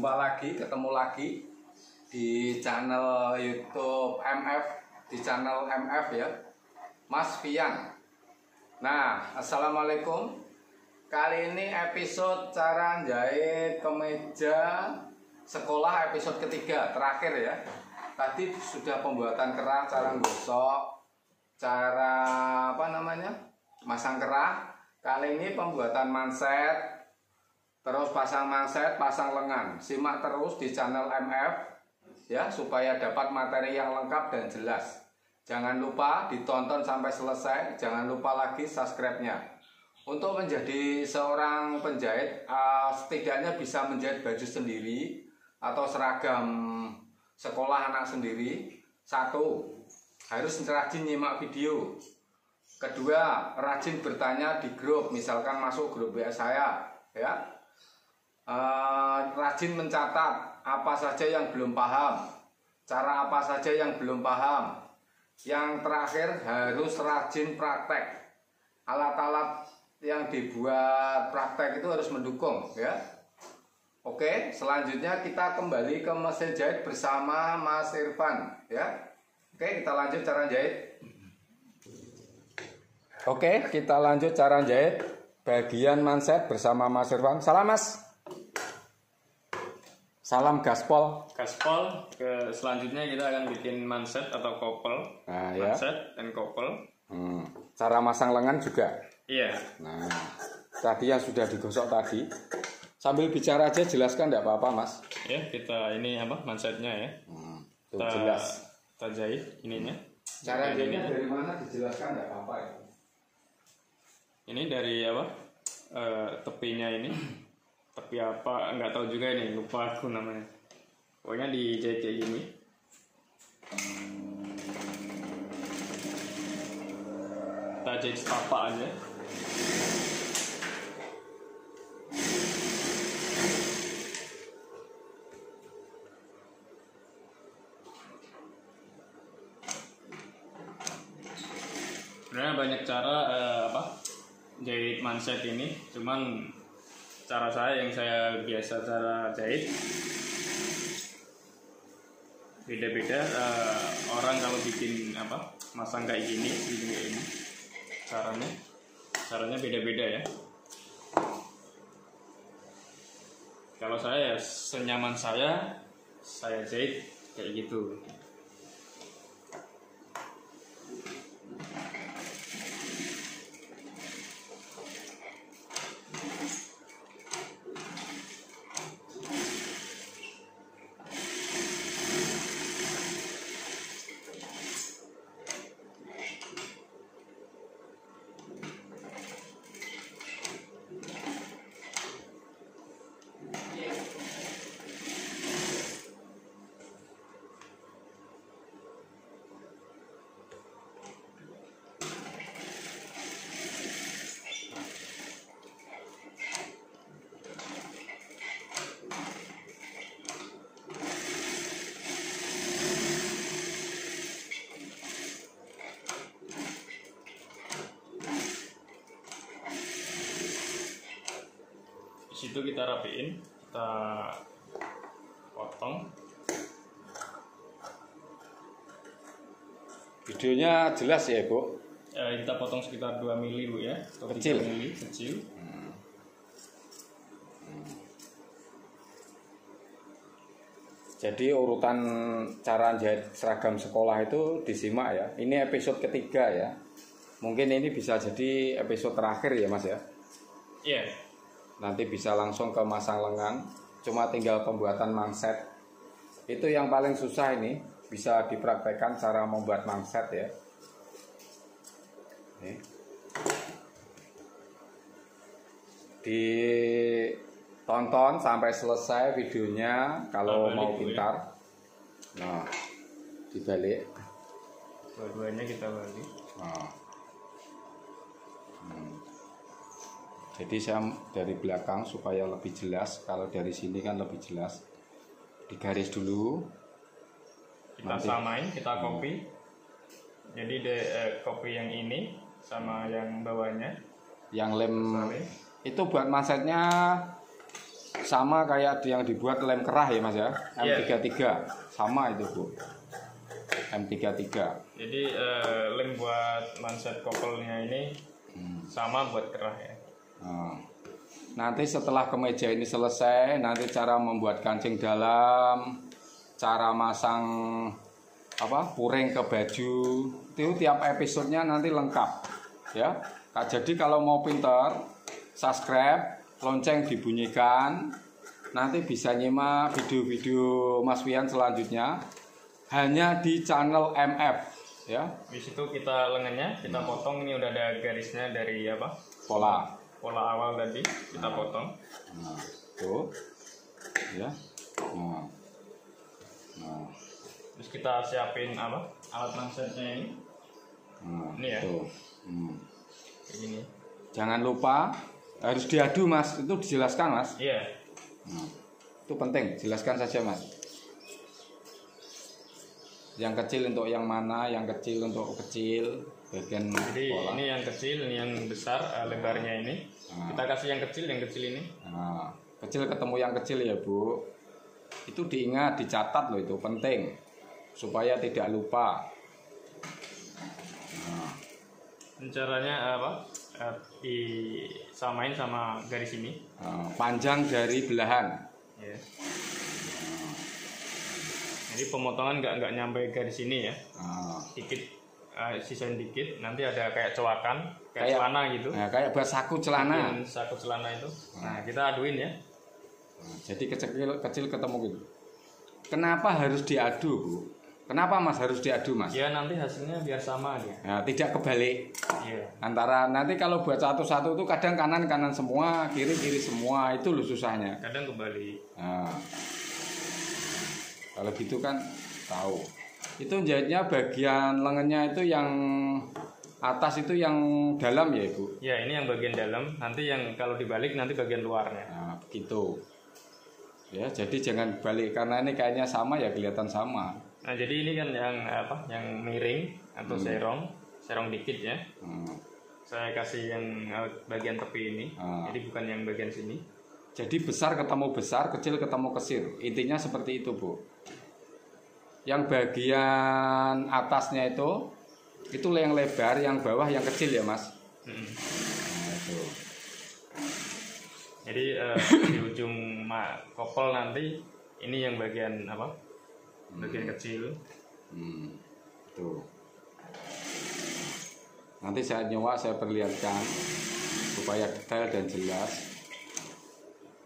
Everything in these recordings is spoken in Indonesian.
Jumpa lagi, ketemu lagi di channel YouTube MF, di channel MF ya, Mas Fian. Nah, assalamualaikum. Kali ini episode cara jahit kemeja sekolah episode ketiga, terakhir ya. Tadi sudah pembuatan kerah, cara gosok, cara masang kerah. Kali ini pembuatan manset. Terus pasang manset, pasang lengan. Simak terus di channel MF ya, supaya dapat materi yang lengkap dan jelas. Jangan lupa ditonton sampai selesai. Jangan lupa lagi subscribe-nya. Untuk menjadi seorang penjahit, setidaknya bisa menjahit baju sendiri atau seragam sekolah anak sendiri. Satu, harus rajin nyimak video. Kedua, rajin bertanya di grup, misalkan masuk grup WA saya ya. Rajin mencatat apa saja yang belum paham, cara apa saja yang belum paham. Yang terakhir, harus rajin praktek. Alat-alat yang dibuat praktek itu harus mendukung ya. Oke, selanjutnya kita kembali ke mesin jahit bersama Mas Irfan ya. Oke, kita lanjut cara jahit. Oke, kita lanjut cara jahit bagian manset bersama Mas Irfan. Salam Mas. Salam gaspol. Gaspol. Selanjutnya kita akan bikin manset atau couple. Nah, ya. Manset dan couple. Cara masang lengan juga. Iya. Nah, tadi yang sudah digosok tadi. Sambil bicara aja, jelaskan enggak apa-apa Mas. Ya, kita ini mansetnya ya. Tuh, jelas. Kita jahit ininya. Cara jahitnya dari mana dijelaskan enggak apa-apa ya. Ini dari tepinya ini. Tapi apa nggak tahu juga ini, lupa aku namanya. Pokoknya dijahit kayak gini. Kita jahit setapak aja. Sebenarnya banyak cara jahit manset ini, cuman cara saya yang saya biasa cara jahit beda-beda. Orang kalau bikin masang kayak gini, caranya beda-beda ya. Kalau saya ya senyaman saya jahit kayak gitu. Situ kita rapiin, kita potong. Videonya jelas ya Bu? Kita potong sekitar 2 mili Bu ya. Kecil? 3 mili, kecil. Jadi urutan cara jahit seragam sekolah itu disimak ya. Ini episode ketiga ya. Mungkin ini bisa jadi episode terakhir ya Mas ya? Iya. Nanti bisa langsung ke masang lengan. Cuma tinggal pembuatan manset. Itu yang paling susah ini. Bisa dipraktekkan cara membuat manset ya. Nih. Ditonton sampai selesai videonya kalau mau pintar. Nah, dibalik. Dua-duanya kita balik. Nah. Jadi saya dari belakang supaya lebih jelas. Kalau dari sini kan lebih jelas. Digaris dulu. Kita samain, kita copy. Jadi copy yang ini sama yang bawahnya. Yang lem itu buat mansetnya sama kayak yang dibuat lem kerah ya Mas ya, M33 sama itu Bu, M33. Jadi lem buat manset kopelnya ini sama buat kerah ya. Nanti setelah kemeja ini selesai, nanti cara membuat kancing dalam, cara masang puring ke baju, itu tiap episodenya nanti lengkap ya. Jadi kalau mau pinter, subscribe, lonceng dibunyikan, nanti bisa nyimak video-video Mas Fian selanjutnya hanya di channel MF ya. Di situ kita lengannya kita potong, ini udah ada garisnya dari Pola awal tadi kita potong. Tuh ya. Terus kita siapin alat mansetnya ini. Ini ya. Tuh. Kayak gini. Jangan lupa harus diadu Mas, itu dijelaskan Mas. Iya. Itu penting, jelaskan saja Mas. Yang kecil untuk yang mana, yang kecil untuk kecil, bagian jadi pola. Ini yang kecil, ini yang besar, lebarnya ini. Kita kasih yang kecil ini. Kecil ketemu yang kecil ya Bu. Itu diingat, dicatat loh, itu penting supaya tidak lupa. Caranya disamain sama garis ini. Panjang dari belahan. Ya. Jadi pemotongan nggak nyampe garis ini ya. Dikit, sisain dikit. Nanti ada kayak coakan, kayak celana gitu. Kayak buat saku celana. Saku celana itu. Nah kita aduin ya. Jadi kecil ketemu gitu. Kenapa harus diadu Bu? Kenapa Mas harus diadu Mas? Ya nanti hasilnya biar sama aja. Tidak kebalik. Iya. Antara nanti kalau buat satu-satu itu kadang kanan semua, kiri semua, itu loh susahnya. Kadang kebalik. Kalau gitu kan tahu. Itu jahitnya bagian lengannya itu yang atas itu yang dalam ya Ibu? Ya ini yang bagian dalam. Nanti yang kalau dibalik nanti bagian luarnya. Begitu. Ya jadi jangan balik karena ini kayaknya sama ya, kelihatan sama. Nah jadi ini kan yang miring atau serong dikit ya. Saya kasih yang bagian tepi ini. Jadi bukan yang bagian sini. Jadi besar ketemu besar, kecil ketemu kecil. Intinya seperti itu Bu. Yang bagian atasnya itu yang lebar, yang bawah yang kecil ya Mas. Itu. Jadi di ujung kopel nanti ini yang bagian bagian kecil. Tuh. Nanti saya nyoba, saya perlihatkan supaya detail dan jelas.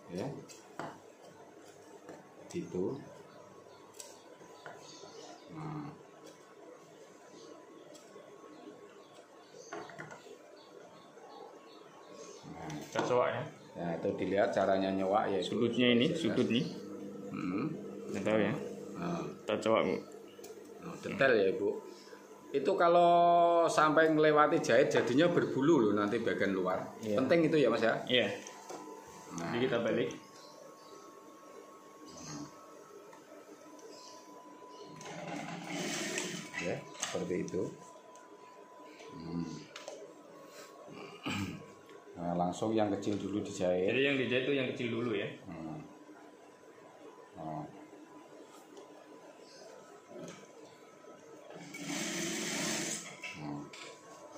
Ya. Gitu. Kita coba ya. Nah, itu dilihat caranya nyoba ya. Sudutnya ini, sudut nih. Nggak tahu ya. Kita coba Bu. Detail ya Ibu. Itu kalau sampai melewati jahit jadinya berbulu loh nanti bagian luar. Iya. Penting itu ya Mas ya. Iya. Jadi kita balik. Ya, seperti itu. Nah, langsung yang kecil dulu dijahit. Jadi yang dijahit itu yang kecil dulu ya.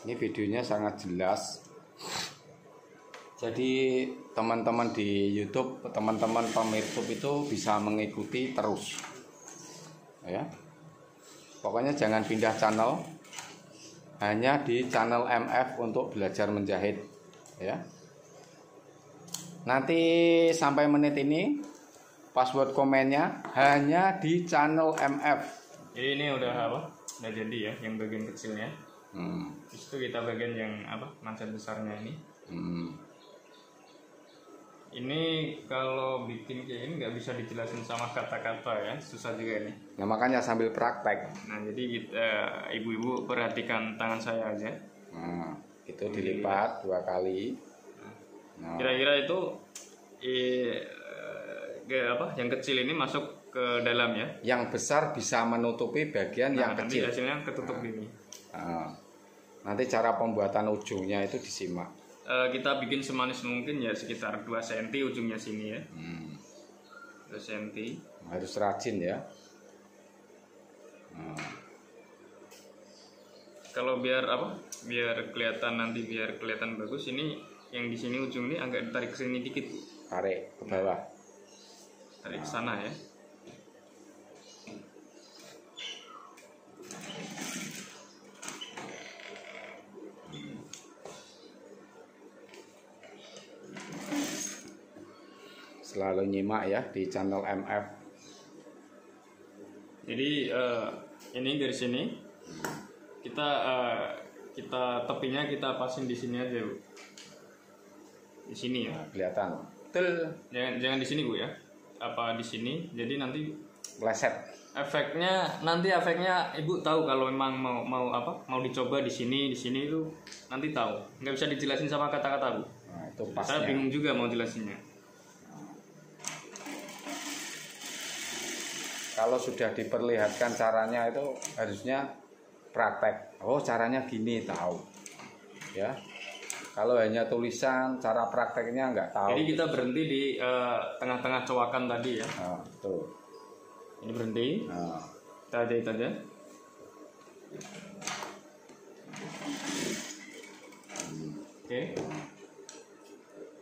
Ini videonya sangat jelas. Jadi teman-teman di YouTube, teman-teman pemirsa itu bisa mengikuti terus. Ya. Pokoknya jangan pindah channel. Hanya di channel MF untuk belajar menjahit. Ya. Nanti sampai menit ini password komennya hanya di channel MF. Jadi ini udah udah jadi ya yang bagian kecilnya. Terus itu kita bagian yang manset besarnya ini. Ini kalau bikin kayak ini nggak bisa dijelasin sama kata-kata ya, susah juga ini. Nah makanya sambil praktek. Nah jadi ibu-ibu perhatikan tangan saya aja. Itu dilipat 2 kali. Kira-kira itu yang kecil ini masuk ke dalam ya. Yang besar bisa menutupi bagian yang nanti kecil. hasilnya ketutup gini. Nanti cara pembuatan ujungnya itu disimak. kita bikin semanis mungkin ya, sekitar 2 cm ujungnya sini ya. 2 cm. Harus rajin ya. Kalau biar apa? Biar kelihatan nanti, biar kelihatan bagus, ini yang di sini ujung ini agak ditarik ke sini dikit. Tarik ke bawah. Tarik ke sana ya. Selalu nyimak ya di channel MF. Jadi ini dari sini kita tepinya kita pasin di sini aja, Bu. Di sini ya. Nah, kelihatan. Betul. Jangan di sini, Bu ya. Apa di sini? Jadi nanti Meleset. efeknya Ibu tahu kalau memang mau dicoba di sini itu nanti tahu. Nggak bisa dijelasin sama kata-kata, Bu. Nah, itu Saya pasnya. bingung juga mau jelasinnya. Kalau sudah diperlihatkan caranya itu harusnya praktek. Oh, caranya gini, tahu. Ya. Kalau hanya tulisan, cara prakteknya nggak tahu. Jadi kita berhenti di tengah-tengah cowakan tadi ya. Nah, tuh. Ini berhenti. Nah, Kita jahit aja. Oke.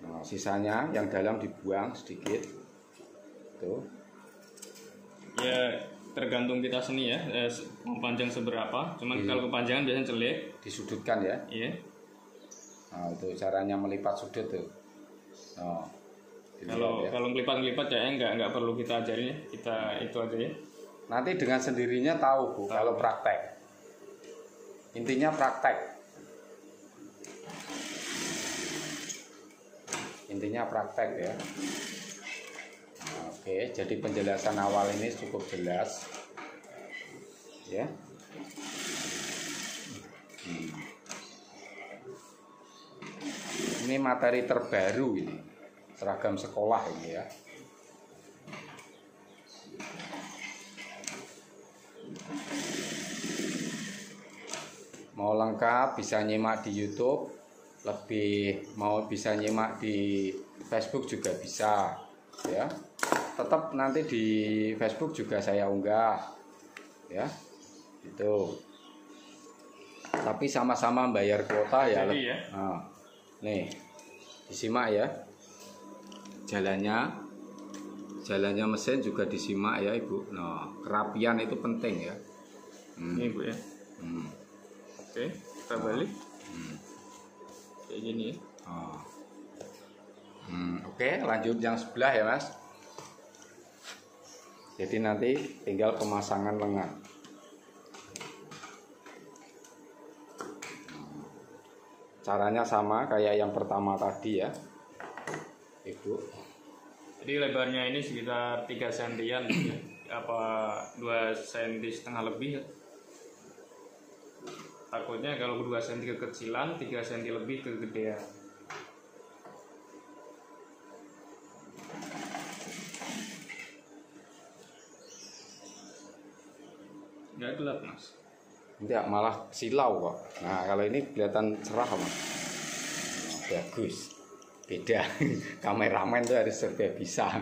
nah, sisanya yang dalam dibuang sedikit. Tuh. Ya tergantung kita seni ya, mau panjang seberapa. Cuman kalau kepanjangan biasanya celik. Disudutkan ya. Iya. Nah, itu caranya melipat sudut tuh. Nah, dilihat ya. Kalau ngelipat ya nggak perlu kita ajarin ya. Kita itu aja ya. Nanti dengan sendirinya tahu, Bu, kalau praktek. Intinya praktek. Intinya praktek ya. Nah, oke, jadi penjelasan awal ini cukup jelas. Ya. Ini materi terbaru ini. Seragam sekolah ini ya. Mau lengkap bisa nyimak di YouTube, lebih mau bisa nyimak di Facebook juga bisa ya. Tetap nanti di Facebook juga saya unggah ya. Itu. Tapi sama-sama bayar kuota ya. Jadi ya. Nah, nih. Disimak ya. Jalannya mesin juga disimak ya, Ibu. Nah, kerapian itu penting ya. Ini, Bu ya. Oke, kita balik. Kayak gini ya. Oh. Oke, lanjut yang sebelah ya, Mas. Jadi nanti tinggal pemasangan lengan. Caranya sama kayak yang pertama tadi ya, Ibu. Jadi lebarnya ini sekitar 3 sentian ya. Apa 2 senti setengah lebih ya. Takutnya kalau 2 cm kekecilan, 3 cm lebih kegedean. Nggak gelap, Mas. Enggak, malah silau kok. Nah, kalau ini kelihatan cerah, Mas. Bagus. Beda. Kameramen tuh harus serba bisa.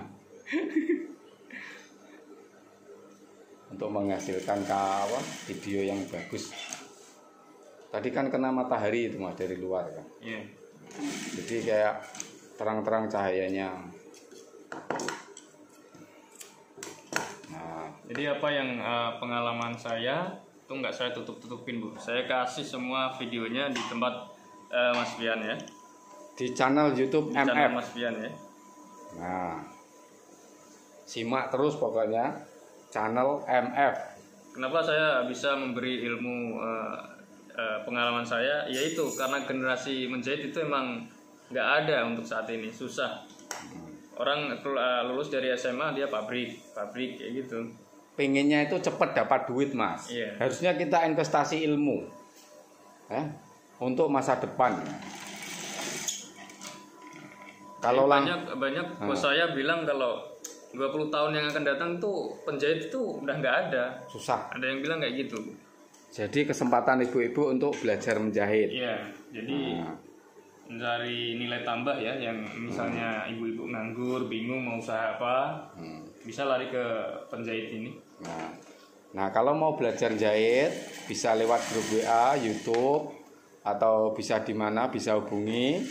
Untuk menghasilkan video yang bagus. Tadi kan kena matahari itu, Mas, dari luar kan. Iya. Jadi kayak terang-terang cahayanya. Nah, Jadi apa yang pengalaman saya itu nggak saya tutup-tutupin, Bu. Saya kasih semua videonya di tempat Mas Fian ya. di channel YouTube Di MF. channel Mas Fian ya. Nah, simak terus pokoknya channel MF. Kenapa saya bisa memberi ilmu pengalaman saya? Yaitu karena generasi menjahit itu emang nggak ada untuk saat ini, susah. Orang lulus dari SMA dia pabrik kayak gitu. Pengennya itu cepat dapat duit, Mas. Iya. Harusnya kita investasi ilmu untuk masa depan. Kalau banyak bos saya bilang kalau 20 tahun yang akan datang tuh penjahit itu udah nggak ada. susah. Ada yang bilang kayak gitu. Jadi kesempatan ibu-ibu untuk belajar menjahit. Iya, jadi mencari nilai tambah ya, yang misalnya ibu-ibu nganggur bingung mau usaha apa, bisa lari ke penjahit ini. Nah, kalau mau belajar jahit bisa lewat grup WA, YouTube, atau bisa di mana, bisa hubungi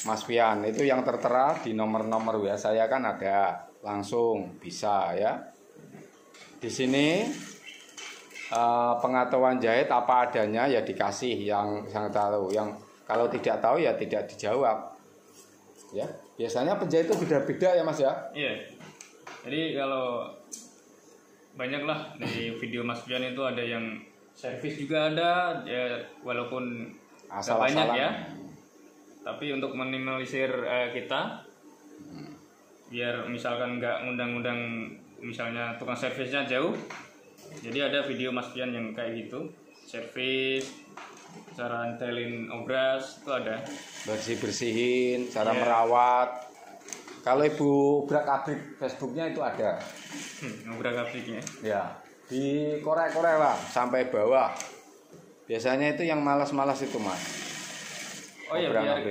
Mas Fian. Itu yang tertera di nomor-nomor WA saya kan ada, langsung bisa ya. Di sini pengetahuan jahit apa adanya ya dikasih yang tahu, yang kalau tidak tahu ya tidak dijawab. Ya, biasanya penjahit itu beda-beda ya Mas ya. Iya. Jadi kalau banyak lah di video Mas Fian itu ada yang servis juga ada ya, walaupun nggak banyak ya. Tapi untuk minimalisir kita, biar misalkan nggak ngundang-ngundang misalnya tukang servisnya jauh, jadi ada video Mas Fian yang kayak gitu, servis, cara ntelin obras itu ada, bersihin, cara merawat. Kalau Ibu Ubrak-abrik Facebooknya itu ada. Ubrak-abriknya. Ya, dikorek-korek lah sampai bawah. Biasanya itu yang malas-malas itu Mas. Oh ya, biar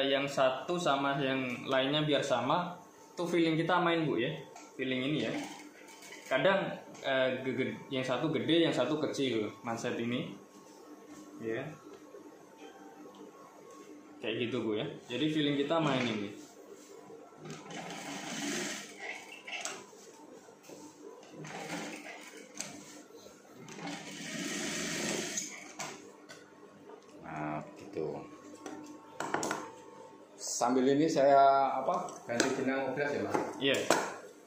yang satu sama yang lainnya biar sama, tuh feeling kita main Bu ya, feeling ini ya. Kadang yang satu gede, yang satu kecil, manset ini, ya, kayak gitu Bu ya. Jadi feeling kita main ini. Nah, gitu. Sambil ini saya ganti benang obras ya Mas? Iya,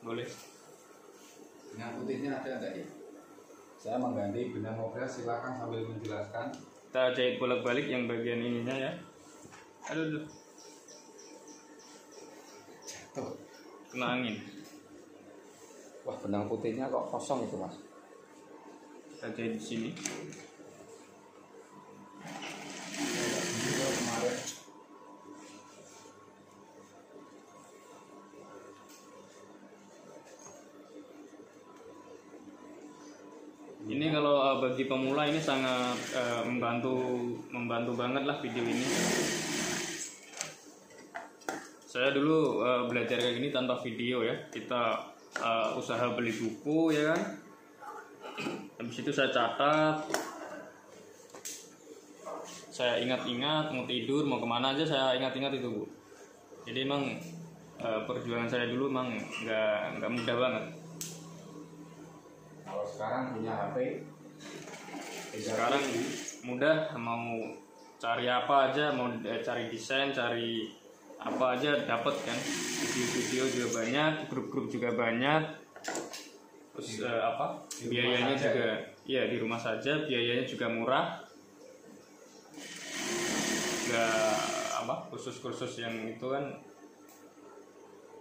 boleh. Benang putihnya ada enggak ya? Saya mengganti benang obras, silakan sambil menjelaskan. Kita jahit bolak-balik yang bagian ininya ya. Aduh. Jatuh. Kena angin. Wah, benang putihnya kok kosong itu Mas? Kita jahit di sini. Ini kalau bagi pemula ini sangat membantu banget lah video ini. Saya dulu belajar kayak gini tanpa video ya. Kita usaha beli buku ya kan. Habis itu saya catat. Saya ingat-ingat mau tidur mau kemana aja saya ingat-ingat itu Bu. Jadi emang perjuangan saya dulu emang nggak mudah banget. Kalau sekarang punya HP, sekarang mudah, mau cari apa aja, mau cari desain, cari apa aja dapat kan. Video-video juga banyak, grup-grup juga banyak. Terus biayanya juga ya di rumah saja, biayanya juga murah. Gak kursus-kursus yang itu kan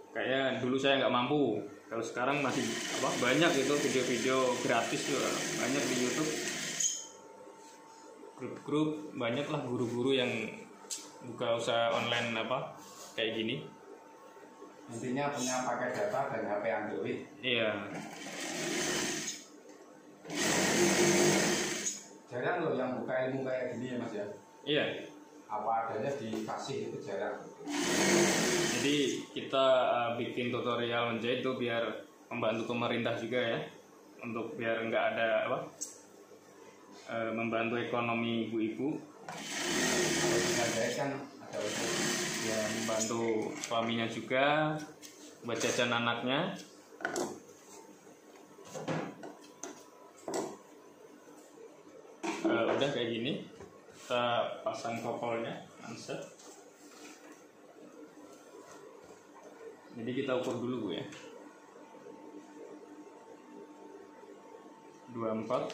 kayaknya dulu saya nggak mampu. Kalau sekarang masih banyak itu video-video gratis juga banyak di YouTube. Grup-grup banyak lah guru-guru yang buka usaha online kayak gini. Intinya punya pakai data dan HP Android. Iya. Jarang loh yang buka ilmu kayak gini ya Mas ya. Iya. Apa adanya dikasih itu jarang. Jadi kita bikin tutorial menjahit itu biar membantu pemerintah juga ya, untuk biar nggak ada membantu ekonomi ibu-ibu. Kalau kita jahit kan ada usaha. Ya membantu suaminya juga buat jajan anaknya. Udah kayak gini, kita pasang kopolnya, manset. Jadi kita ukur dulu Bu ya. 24.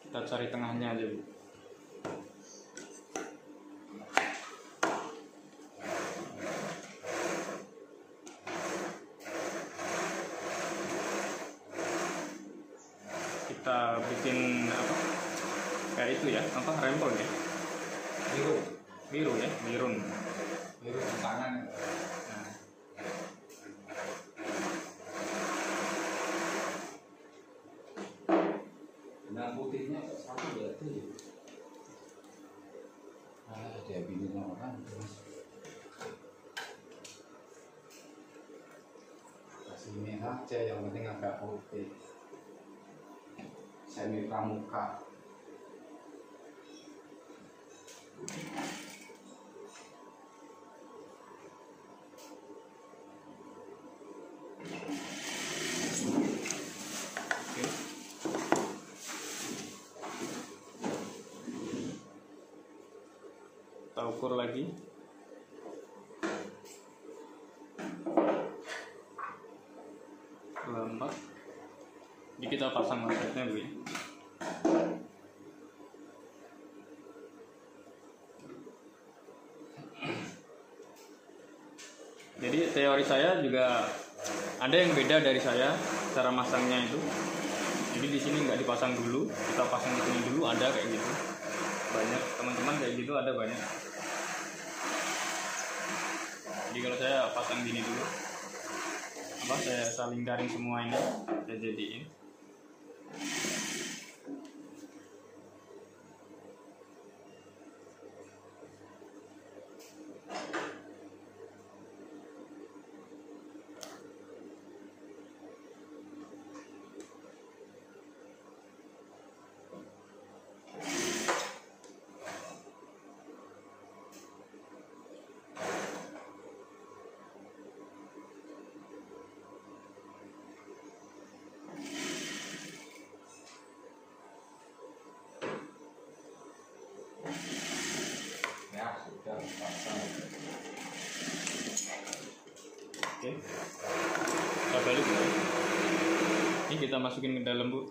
Kita cari tengahnya aja Bu. Kita bikin kayak itu ya, rempel ya, biru ya, biru di tangan. Benang putihnya satu berarti ya. Dia bikin orang kasih ini aja, yang penting agak putih. Semi pramuka. Kita ukur lagi. Lambat. Jadi kita pasang magnetnya dulu ya. Jadi teori saya juga ada yang beda dari saya cara masangnya itu. Jadi di sini nggak dipasang dulu, kita pasang di sini dulu, ada kayak gitu. Banyak teman-teman kayak gitu, ada banyak. Jadi kalau saya pasang gini dulu, saya saling garing semua ini, saya jadiin. Oke, kita balik. Ini kita masukin ke dalam, Bu.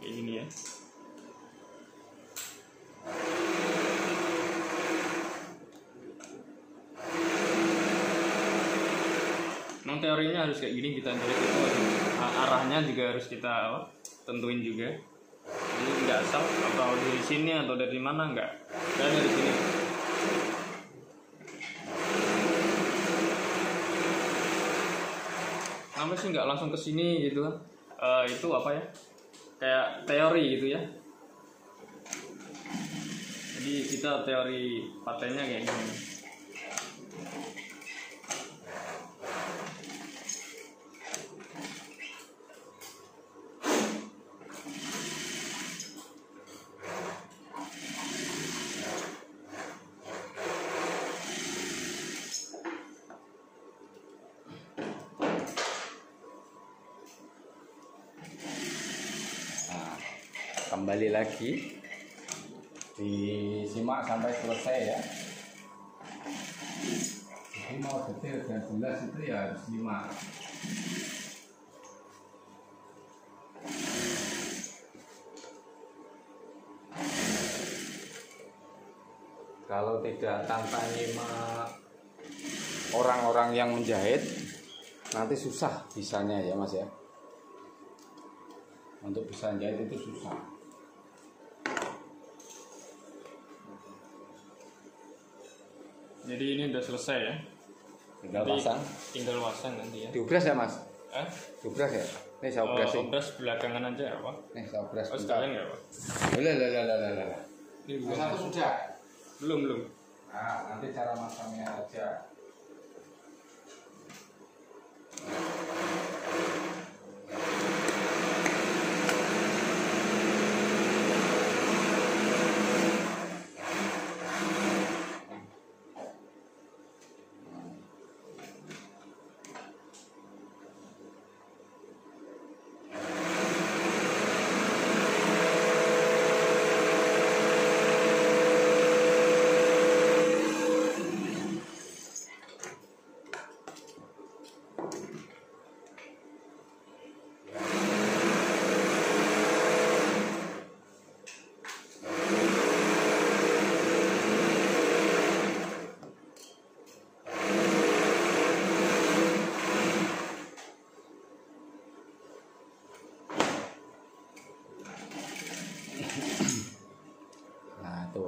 Kayak gini ya. Memang teorinya harus kayak gini, kita jahit itu arahnya juga harus kita tentuin juga. Jadi nggak asal atau dari sini atau dari mana, nggak. Dan dari sini. Kenapa sih nggak langsung ke sini gitu kan? Itu apa ya? Kayak teori gitu ya. Jadi kita teori patennya kayak gini. Kembali lagi, disimak sampai selesai ya. Jadi mau detail dan jelas itu ya harus simak. Kalau tidak tanpa nyimak orang-orang yang menjahit, nanti susah bisanya ya Mas ya. Untuk bisa jahit itu susah. Jadi ini udah selesai ya. Tinggal pasang. Tinggal pasang nanti ya. Diubras ya Mas? Diubras ya? Nih saya ubras. Ubras belakangan aja apa? Nih saya ubras. Sekalian nggak Pak? Lah. Ini belum. Satu sudah. Belum. Nah, nanti cara masangnya aja.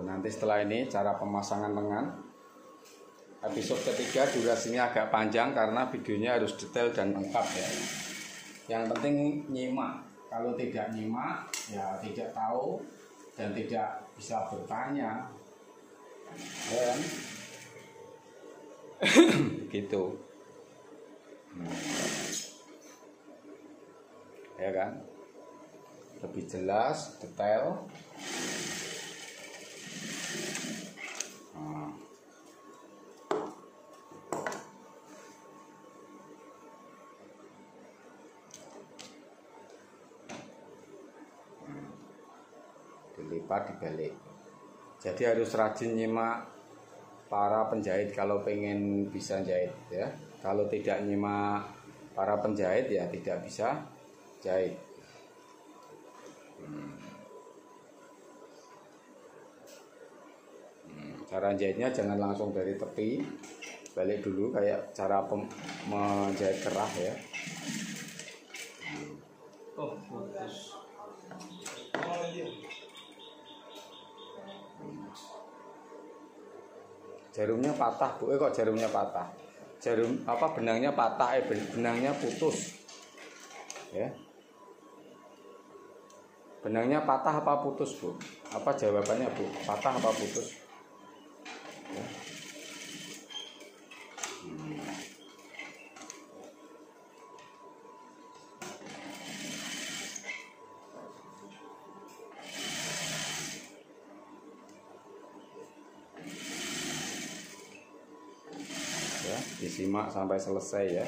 Nanti setelah ini cara pemasangan lengan. Episode ketiga durasinya agak panjang karena videonya harus detail dan lengkap ya. Yang penting nyimak. Kalau tidak nyimak, ya tidak tahu dan tidak bisa bertanya. Ya kan? Gitu. Ya kan? Lebih jelas, detail. Nah. Dilipat dibalik. Jadi harus rajin nyimak para penjahit kalau pengen bisa jahit ya. Kalau tidak nyimak para penjahit ya tidak bisa jahit. Cara jahitnya jangan langsung dari tepi, balik dulu kayak cara menjahit kerah ya. Oh, putus. Jarumnya patah, Bu. Kok jarumnya patah? Jarum apa benangnya patah, benangnya putus. Ya. Benangnya patah apa putus, Bu? Apa jawabannya, Bu? Patah apa putus? Ya. Ya, disimak sampai selesai ya.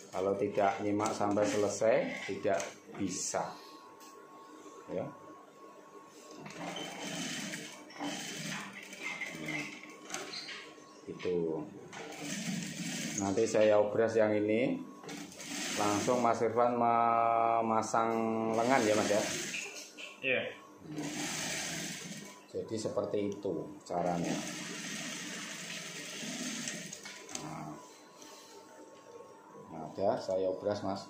Kalau tidak nyimak sampai selesai tidak bisa. Ya. Itu. Nanti saya obras yang ini. Langsung Mas Irfan memasang lengan ya Mas ya. Iya. Jadi seperti itu caranya. Ada, saya obras Mas.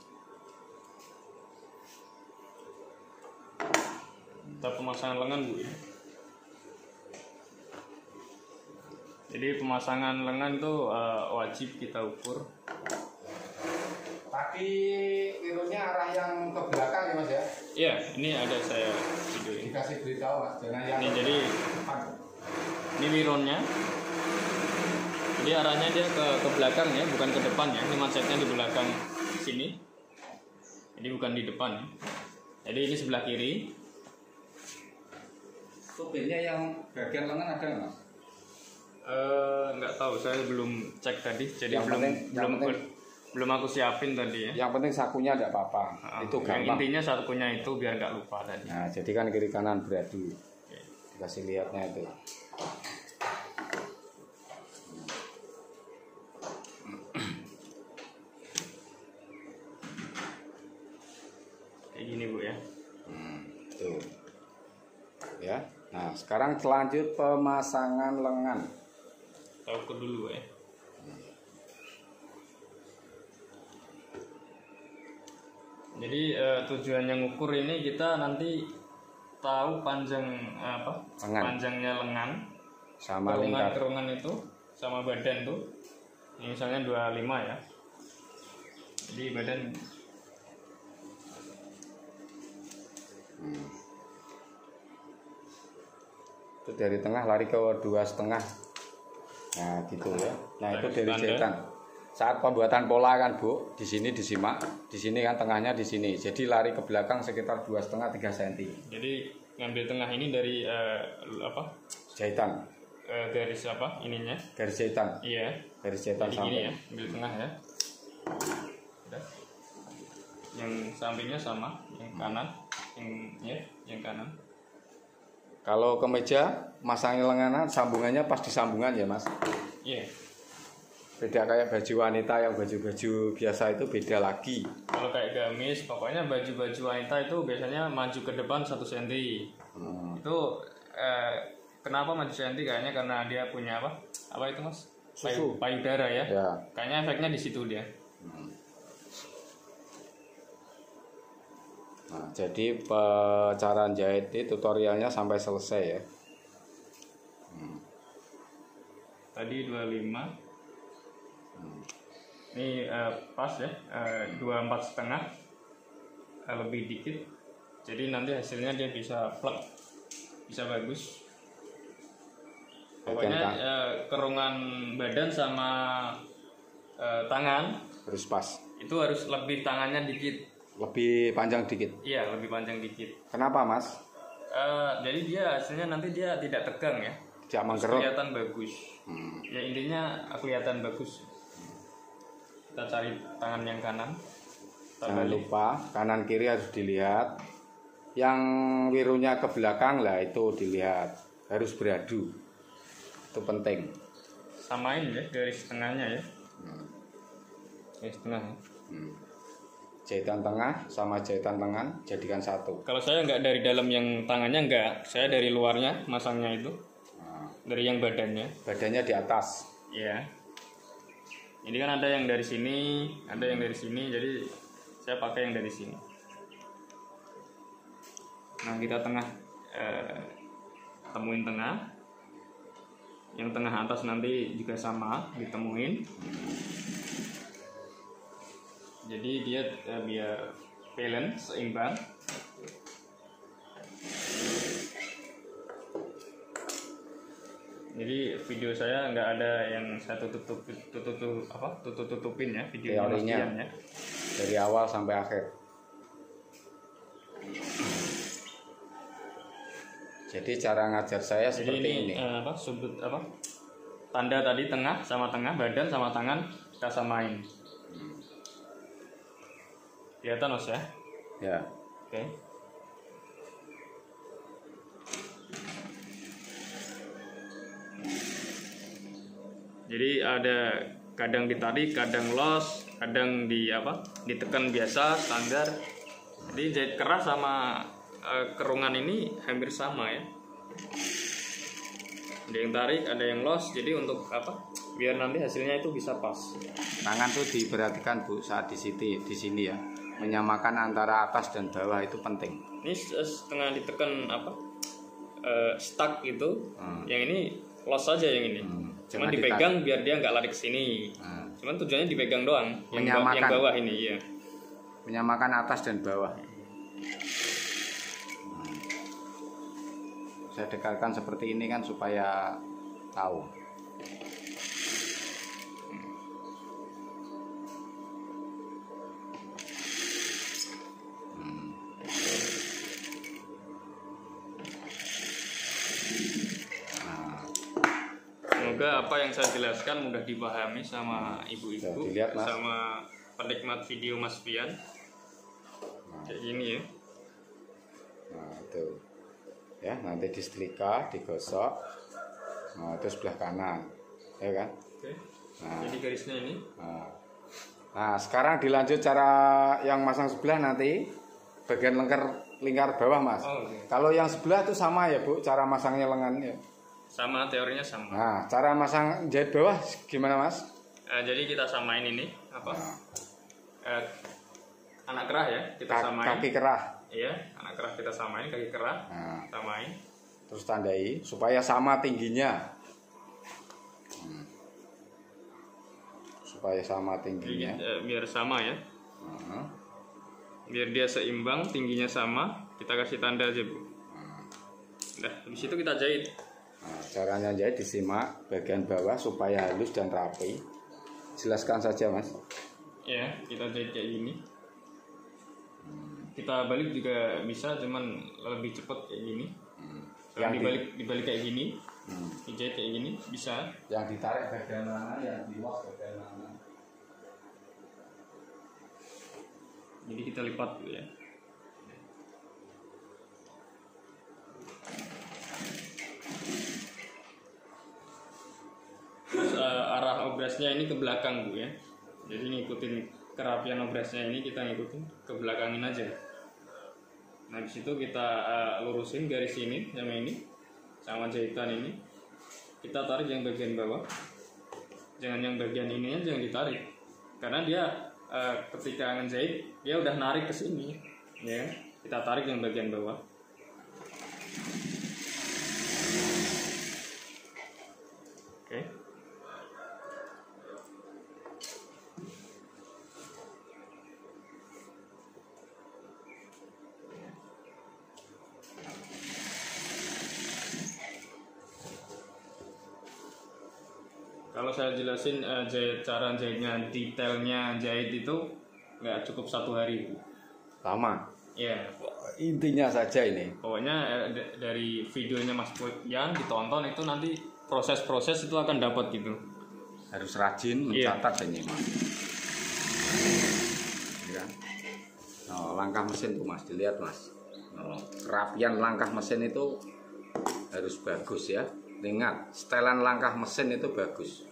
Kita pemasangan lengan, Bu. Jadi pemasangan lengan itu wajib kita ukur. Kaki wirunya arah yang ke belakang ya Mas ya? Iya, ini ada saya videoin. Dikasih beritahu Mas, jangan yang Ini jadi depan. ini wironnya. Jadi arahnya dia ke belakang ya, bukan ke depan ya. Ini mansetnya di belakang sini. Jadi bukan di depan ya. Jadi ini sebelah kiri. Tubenya yang bagian lengan ada nggak Mas? Nggak tahu, saya belum cek tadi. Jadi Yang belum aku siapin tadi ya. Yang penting sakunya ada apa-apa. Itu Yang gampang. intinya sakunya itu biar nggak lupa tadi. Nah, jadi kan kiri kanan beradu. Dikasih lihatnya itu. Kayak gini Bu ya. Tuh. Ya. Nah, sekarang lanjut pemasangan lengan. Kita ukur dulu ya. Jadi tujuannya ngukur ini kita nanti tahu panjang Lengan. panjangnya lengan, Sama lingkar. kerungan itu sama badan tuh. Ini misalnya 25 ya. Jadi badan Itu dari tengah lari ke 2,5. Nah, gitu ya. Nah, itu dari jahitan. Saat pembuatan pola kan Bu, di sini disimak, di sini kan tengahnya di sini. Jadi lari ke belakang sekitar 2,5-3 cm. Jadi ngambil tengah ini dari Jahitan, garis apa ininya? garis jahitan, Iya. garis jahitan Jadi gini sampai. ya, ambil tengah ya. Udah. Yang sampingnya sama, yang kanan, yang kanan. Kalau ke meja, masangnya lenganan, sambungannya pas di sambungan ya Mas. Iya. Beda kayak baju wanita yang baju-baju biasa itu beda lagi. Kalau kayak gamis, pokoknya baju-baju wanita itu biasanya maju ke depan 1 cm. Itu kenapa maju cm? Kayaknya karena dia punya apa? Apa itu Mas? Susu. Payudara ya. Ya. Kayaknya efeknya di situ dia. Nah, jadi cara jahit itu tutorialnya sampai selesai ya. Tadi 25. Ini pas ya, 24,5, lebih dikit. Jadi nanti hasilnya dia bisa plek, bisa bagus. Pokoknya kerungan badan sama tangan harus pas. Itu harus lebih tangannya dikit. Lebih panjang dikit. Iya, lebih panjang dikit. Kenapa, Mas? Jadi dia hasilnya nanti dia tidak tegang ya. Tidak mengkerut. Kelihatan bagus. Ya intinya kelihatan bagus. Kita cari tangan yang kanan. Jangan lupa kanan kiri harus dilihat. Yang wirunya ke belakang lah itu dilihat. Harus beradu. Itu penting. Samain ya garis tengahnya ya. Garis tengah. Jahitan tengah sama jahitan tangan jadikan satu. Kalau saya nggak dari dalam yang tangannya enggak, saya dari luarnya masangnya itu. Dari yang badannya. Badannya di atas. Iya. Ini kan ada yang dari sini, ada yang dari sini, jadi saya pakai yang dari sini. Nah kita tengah, temuin tengah. Yang tengah atas nanti juga sama ditemuin. Jadi dia biar balance, seimbang. Jadi video saya nggak ada yang saya tutupin ya video teorinya ya. Dari awal sampai akhir. Jadi cara ngajar saya seperti ini. Sudut tanda tadi tengah sama tengah, badan sama tangan kita samain. Kelihatan Mas ya? Ya. Oke. Jadi ada kadang ditarik, kadang los, kadang ditekan biasa standar. Jadi jahit keras sama kerungan ini hampir sama ya. Ada yang tarik, ada yang los. Jadi untuk biar nanti hasilnya itu bisa pas. Tangan tuh diperhatikan Bu saat di sini ya. Menyamakan antara atas dan bawah itu penting. Ini setengah ditekan stuck gitu. Yang ini los saja yang ini. Cuman dipegang biar dia nggak lari ke sini. Cuman tujuannya dipegang doang. Yang bawah ini ya. Menyamakan atas dan bawah. Saya dekatkan seperti ini kan supaya tahu. Semoga apa yang saya jelaskan mudah dipahami sama ibu-ibu, sama penikmat video Mas Fian. Kayak gini ya. Nah itu ya, nanti disetrika, digosok. Nah itu sebelah kanan, ya kan? Oke. Nah, jadi garisnya ini. Nah sekarang dilanjut cara yang masang sebelah nanti bagian lingkar bawah Mas. Okay. Kalau yang sebelah itu sama ya Bu, cara masangnya lengannya. Sama, teorinya sama. Nah, cara masang jahit bawah gimana Mas? Jadi kita samain ini anak kerah ya, kita samain. Kaki kerah. Iya, anak kerah kita samain, kaki kerah samain. Terus tandai supaya sama tingginya. Supaya sama tingginya. Jadi, biar sama ya. Biar dia seimbang, tingginya sama, kita kasih tanda aja Bu. Nah, habis itu kita jahit. Nah, caranya jahit disimak bagian bawah supaya halus dan rapi. Jelaskan saja Mas. Ya, kita jahit kayak gini. Kita balik juga bisa, cuman lebih cepat kayak gini. Yang dibalik kayak gini, dijahit kayak gini bisa. Yang ditarik bagian mana, yang diwas bagian mana. Jadi kita lipat dulu ya. Terus arah obrasnya ini ke belakang Bu ya. Jadi ngikutin kerapian obrasnya ini, kita ngikutin ke belakangin aja. Nah di situ kita lurusin garis ini sama jahitan ini. Kita tarik yang bagian bawah. Jangan yang bagian ini aja yang ditarik. Karena dia ketika ngejahit dia udah narik ke sini, ya. Kita tarik yang bagian bawah. Oke. Kalau saya jelasin cara jahitnya, detailnya jahit itu nggak cukup 1 hari. Lama. Ya. Intinya saja ini. Pokoknya dari videonya Mas Fian ditonton itu nanti proses-proses itu akan dapat gitu. Harus rajin mencatat ini Mas. Ya. Oh, langkah mesin tuh Mas, dilihat Mas. Oh, kerapian langkah mesin itu harus bagus ya. Ingat, setelan langkah mesin itu bagus.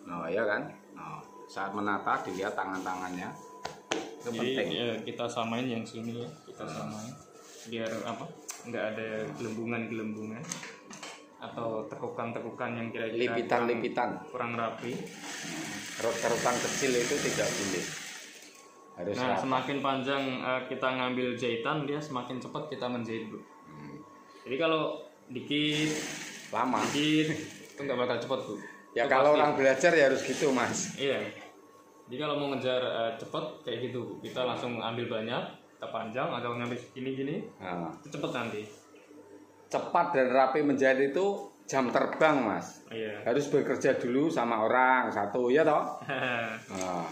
Nah, ya kan? Nah, saat menata dilihat tangan-tangannya. Itu jadi penting. ya, kita samain yang sini ya, kita samain biar apa? Nggak ada gelembungan-gelembungan atau tekukan-tekukan yang kira-kira Lipitan-lipitan kurang rapi. Kerutan kecil itu tidak boleh. Harus Nah, rata. semakin panjang kita ngambil jahitan, dia semakin cepat kita menjahit, Bu. Jadi kalau dikit Lama. itu nggak bakal cepat, Bu. Ya Itu kalau pasti. orang belajar ya harus gitu Mas. Iya. Jadi kalau mau ngejar cepet kayak gitu, Bu. Kita langsung ambil banyak, kita panjang atau ngambil gini-gini, Nah, itu cepet nanti. cepat dan rapi menjahit itu jam terbang Mas. Iya. Harus bekerja dulu sama orang satu ya toh. Nah,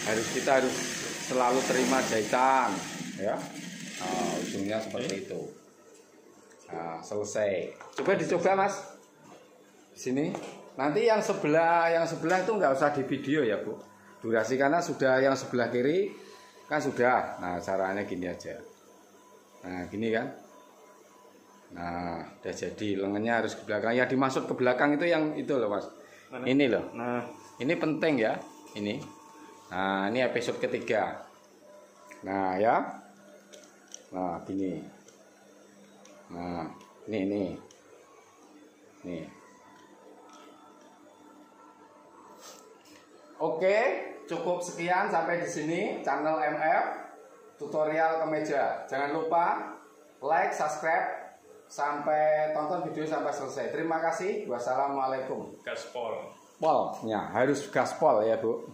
kita harus selalu terima jahitan ya. Nah, ujungnya seperti itu. Nah, selesai. Coba dicoba Mas. Di sini. Nanti yang sebelah itu nggak usah di video ya Bu. Durasi karena sudah yang sebelah kiri kan sudah. Nah caranya gini aja. Nah gini kan. Nah udah jadi, lengannya harus ke belakang. Ya dimasuk ke belakang itu yang itu loh Mas. Mana? Ini loh. Nah, Ini penting ya. Ini. Nah ini episode ketiga. Nah ya. Nah gini. Nah ini. Nih. Oke, cukup sekian sampai di sini channel MF tutorial kemeja. Jangan lupa like, subscribe, sampai tonton video sampai selesai. Terima kasih. Wassalamualaikum. gaspol. Polnya harus gaspol ya Bu.